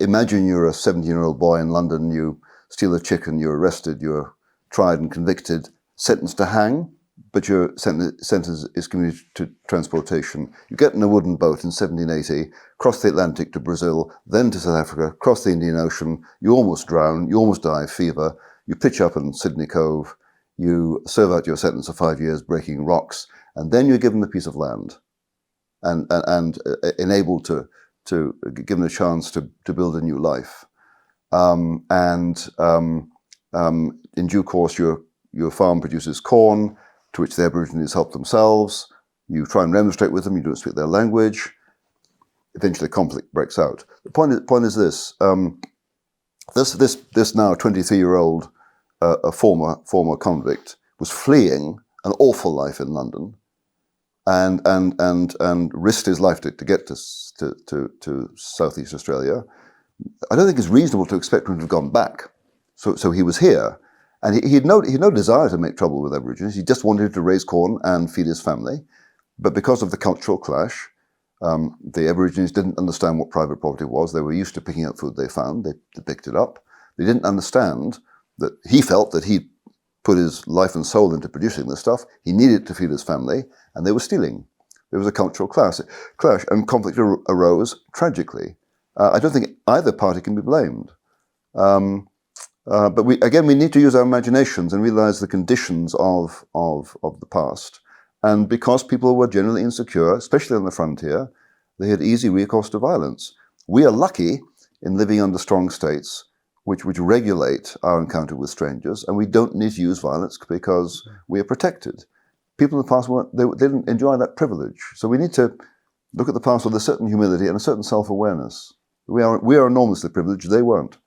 imagine you're a 17-year-old boy in London, you steal a chicken, you're arrested, you're tried and convicted, sentenced to hang, but your sentence is commuted to transportation. You get in a wooden boat in 1780, cross the Atlantic to Brazil, then to South Africa, cross the Indian Ocean, you almost drown, you almost die of fever, you pitch up in Sydney Cove, you serve out your sentence of 5 years breaking rocks, and then you're given a piece of land and enabled to given a chance to build a new life. In due course, your farm produces corn, to which the Aborigines help themselves. You try and remonstrate with them, you don't speak their language. Eventually conflict breaks out. The point is this, this now 23-year-old a former convict was fleeing an awful life in London and risked his life to get to Southeast Australia. I don't think it's reasonable to expect him to have gone back. So he was here. And he had no desire to make trouble with Aborigines. He just wanted to raise corn and feed his family. But because of the cultural clash, the Aborigines didn't understand what private property was. They were used to picking up food they found. They picked it up. They didn't understand that he felt that he'd put his life and soul into producing this stuff. He needed to feed his family, and they were stealing. There was a cultural clash, and conflict arose tragically. I don't think either party can be blamed. But we need to use our imaginations and realize the conditions of the past. And because people were generally insecure, especially on the frontier, they had easy recourse to violence. We are lucky in living under strong states which regulate our encounter with strangers, and we don't need to use violence because we are protected. People in the past they didn't enjoy that privilege. So we need to look at the past with a certain humility and a certain self-awareness. We are enormously privileged, they weren't.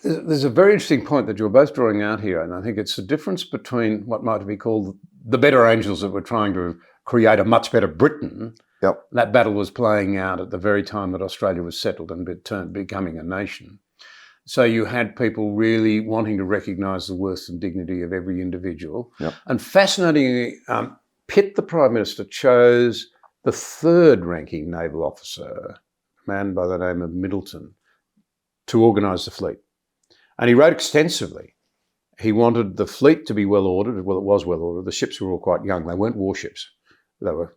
There's a very interesting point that you're both drawing out here, and I think it's the difference between what might be called the better angels that were trying to create a much better Britain. Yep. That battle was playing out at the very time that Australia was settled and becoming a nation. So you had people really wanting to recognise the worth and dignity of every individual. Yep. And fascinatingly, Pitt, the Prime Minister, chose the third-ranking naval officer, a man by the name of Middleton, to organise the fleet. And he wrote extensively. He wanted the fleet to be well ordered. Well, it was well ordered. The ships were all quite young. They weren't warships. They were,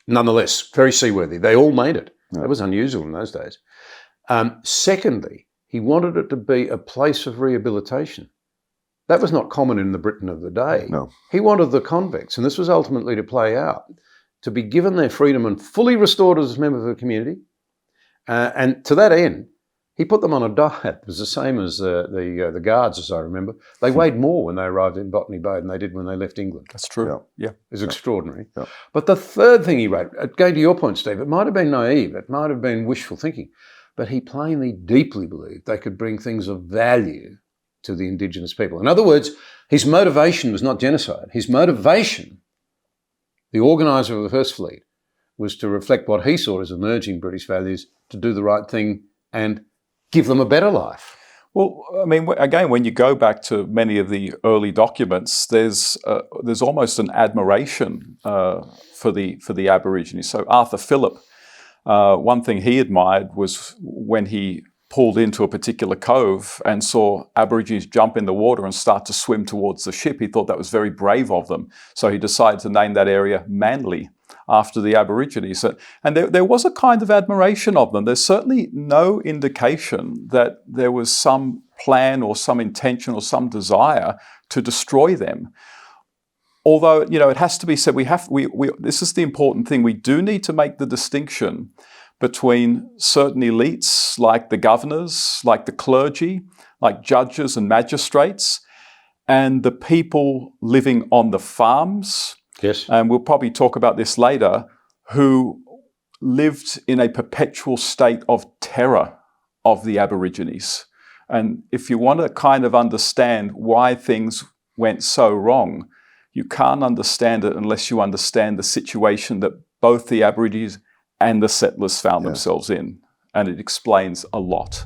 nonetheless, very seaworthy. They all made it. Yeah. That was unusual in those days. Secondly, he wanted it to be a place of rehabilitation. That was not common in the Britain of the day. No. He wanted the convicts, and this was ultimately to play out, to be given their freedom and fully restored as members of the community. And to that end, he put them on a diet. It was the same as the guards, as I remember. They weighed more when they arrived in Botany Bay than they did when they left England. That's true. Yeah. It was extraordinary. Yeah. But the third thing he wrote, going to your point, Steve, it might have been naive, it might have been wishful thinking, but he plainly, deeply believed they could bring things of value to the Indigenous people. In other words, his motivation was not genocide. His motivation, the organiser of the First Fleet, was to reflect what he saw as emerging British values, to do the right thing and give them a better life. Well, I mean, again, when you go back to many of the early documents, there's almost an admiration for the Aborigines. So Arthur Phillip, one thing he admired was when he pulled into a particular cove and saw Aborigines jump in the water and start to swim towards the ship. He thought that was very brave of them. So he decided to name that area Manly, after the Aborigines. And there was a kind of admiration of them. There's certainly no indication that there was some plan or some intention or some desire to destroy them. Although, it has to be said, this is the important thing. We do need to make the distinction between certain elites, like the governors, like the clergy, like judges and magistrates, and the people living on the farms. Yes. And we'll probably talk about this later, who lived in a perpetual state of terror of the Aborigines. And if you want to kind of understand why things went so wrong, you can't understand it unless you understand the situation that both the Aborigines and the settlers found themselves in. And it explains a lot.